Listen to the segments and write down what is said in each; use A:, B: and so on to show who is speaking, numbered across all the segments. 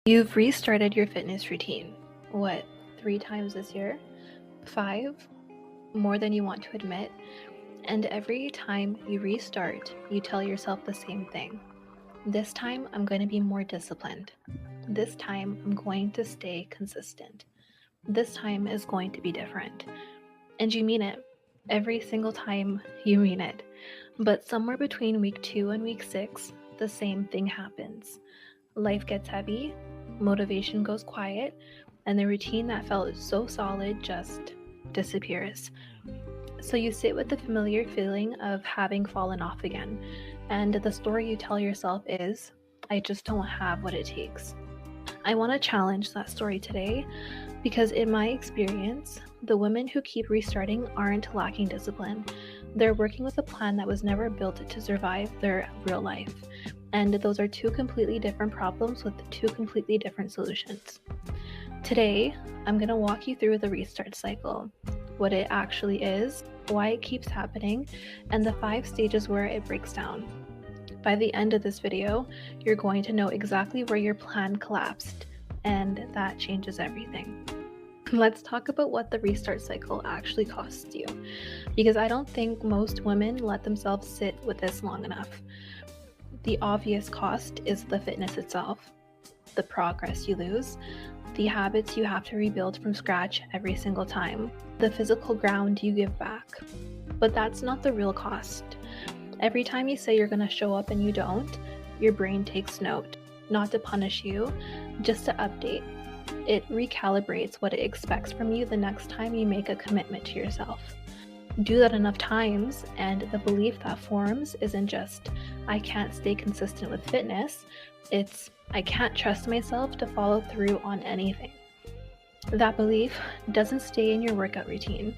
A: You've restarted your fitness routine. What, 3 times this year? 5? More than you want to admit. And every time you restart, you tell yourself the same thing. This time, I'm going to be more disciplined. This time, I'm going to stay consistent. This time is going to be different. And you mean it. Every single time, you mean it. But somewhere between week 2 and week 6, the same thing happens. Life gets heavy, motivation goes quiet, and the routine that felt so solid just disappears. So you sit with the familiar feeling of having fallen off again, and the story you tell yourself is, I just don't have what it takes. I want to challenge that story today because in my experience, the women who keep restarting aren't lacking discipline. They're working with a plan that was never built to survive their real life. And those are 2 completely different problems with 2 completely different solutions. Today, I'm going to walk you through the restart cycle, what it actually is, why it keeps happening, and the 5 stages where it breaks down. By the end of this video, you're going to know exactly where your plan collapsed, and that changes everything. Let's talk about what the restart cycle actually costs you, because I don't think most women let themselves sit with this long enough. The obvious cost is the fitness itself, the progress you lose, the habits you have to rebuild from scratch every single time, the physical ground you give back. But that's not the real cost. Every time you say you're going to show up and you don't, your brain takes note, not to punish you, just to update. It recalibrates what it expects from you the next time you make a commitment to yourself. Do that enough times, and the belief that forms isn't just, I can't stay consistent with fitness, it's, I can't trust myself to follow through on anything. That belief doesn't stay in your workout routine.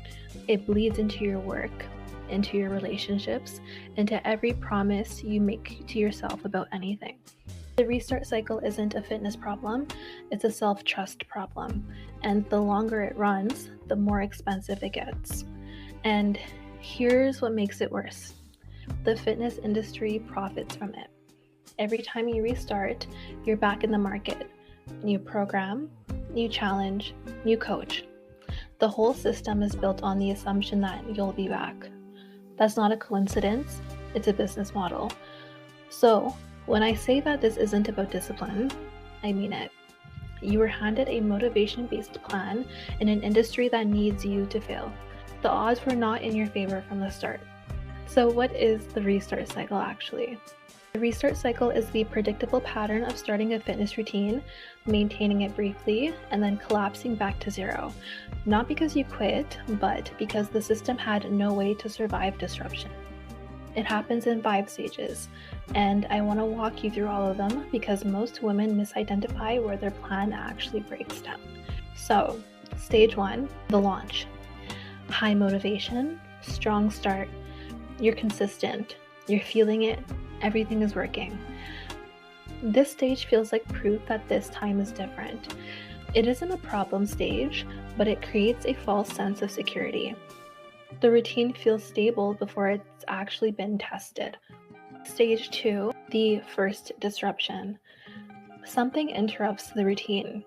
A: It bleeds into your work, into your relationships, into every promise you make to yourself about anything. The restart cycle isn't a fitness problem, it's a self-trust problem. And the longer it runs, the more expensive it gets. And here's what makes it worse. The fitness industry profits from it. Every time you restart, you're back in the market. New program, new challenge, new coach. The whole system is built on the assumption that you'll be back. That's not a coincidence, it's a business model. So, when I say that this isn't about discipline, I mean it. You were handed a motivation-based plan in an industry that needs you to fail. The odds were not in your favor from the start. So what is the restart cycle actually? The restart cycle is the predictable pattern of starting a fitness routine, maintaining it briefly, and then collapsing back to zero. Not because you quit, but because the system had no way to survive disruption. It happens in 5 stages, and I want to walk you through all of them because most women misidentify where their plan actually breaks down. So, stage 1, the launch. High motivation, strong start, you're consistent, you're feeling it, everything is working. This stage feels like proof that this time is different. It isn't a problem stage, but it creates a false sense of security. The routine feels stable before it's actually been tested. Stage 2, the first disruption. Something interrupts the routine.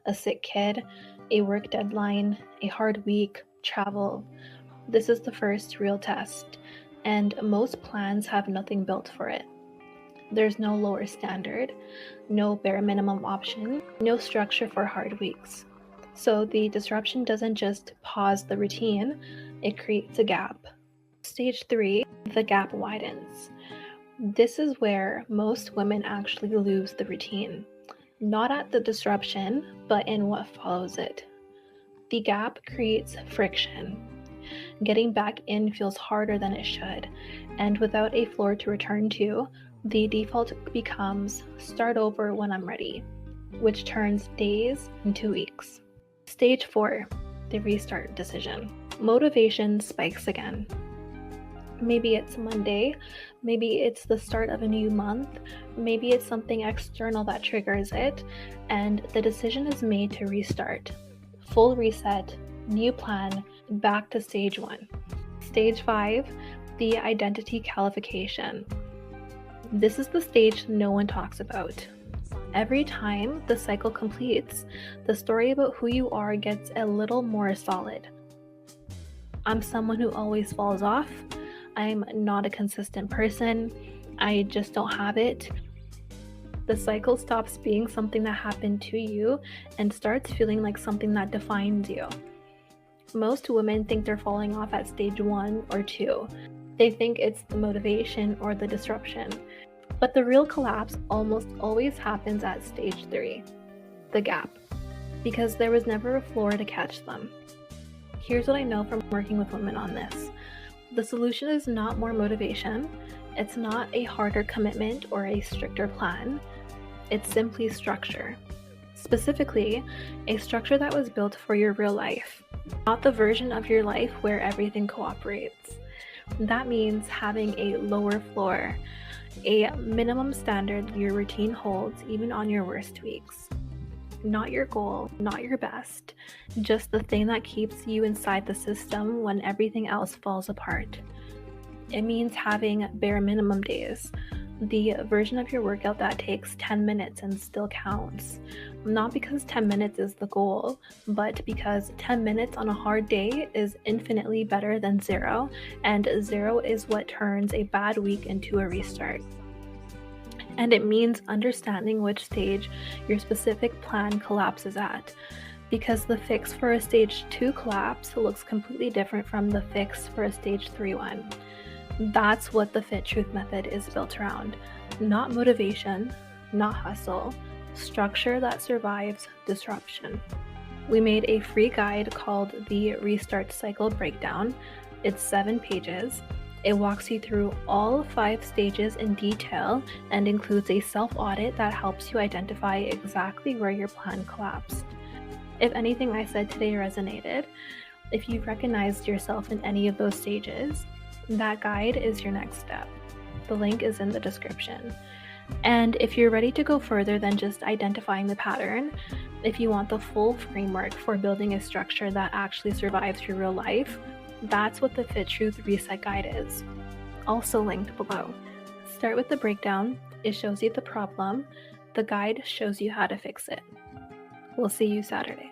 A: A sick kid, a work deadline, a hard week, travel. This is the first real test, and most plans have nothing built for it. There's no lower standard, no bare minimum option, no structure for hard weeks. So the disruption doesn't just pause the routine, it creates a gap. Stage 3, the gap widens. This is where most women actually lose the routine. Not at the disruption, but in what follows it. The gap creates friction. Getting back in feels harder than it should, and without a floor to return to, the default becomes start over when I'm ready, which turns days into weeks. Stage 4, the restart decision. Motivation spikes again. Maybe it's Monday, maybe it's the start of a new month, maybe it's something external that triggers it, and the decision is made to restart. Full reset, new plan, back to stage 1. Stage 5, the identity calification. This is the stage no one talks about. Every time the cycle completes, the story about who you are gets a little more solid. I'm someone who always falls off. I'm not a consistent person. I just don't have it. The cycle stops being something that happened to you and starts feeling like something that defines you. Most women think they're falling off at stage 1 or 2. They think it's the motivation or the disruption. But the real collapse almost always happens at stage 3, the gap, because there was never a floor to catch them. Here's what I know from working with women on this. The solution is not more motivation. It's not a harder commitment or a stricter plan. It's simply structure. Specifically, a structure that was built for your real life, not the version of your life where everything cooperates. That means having a lower floor, a minimum standard your routine holds even on your worst weeks. Not your goal, not your best, just the thing that keeps you inside the system when everything else falls apart. It means having bare minimum days, the version of your workout that takes 10 minutes and still counts. Not because 10 minutes is the goal, but because 10 minutes on a hard day is infinitely better than 0, and 0 is what turns a bad week into a restart. And it means understanding which stage your specific plan collapses at, because the fix for a stage 2 collapse looks completely different from the fix for a stage 3 one. That's what the Fit Truth method is built around. Not motivation, not hustle, structure that survives disruption. We made a free guide called the Restart Cycle Breakdown. It's 7 pages. It walks you through all 5 stages in detail and includes a self-audit that helps you identify exactly where your plan collapsed. If anything I said today resonated, if you recognized yourself in any of those stages, that guide is your next step. The link is in the description. And if you're ready to go further than just identifying the pattern, if you want the full framework for building a structure that actually survives your real life, that's what the Fit Truth Reset Guide is. Also linked below. Start with the breakdown. It shows you the problem. The guide shows you how to fix it. We'll see you Saturday.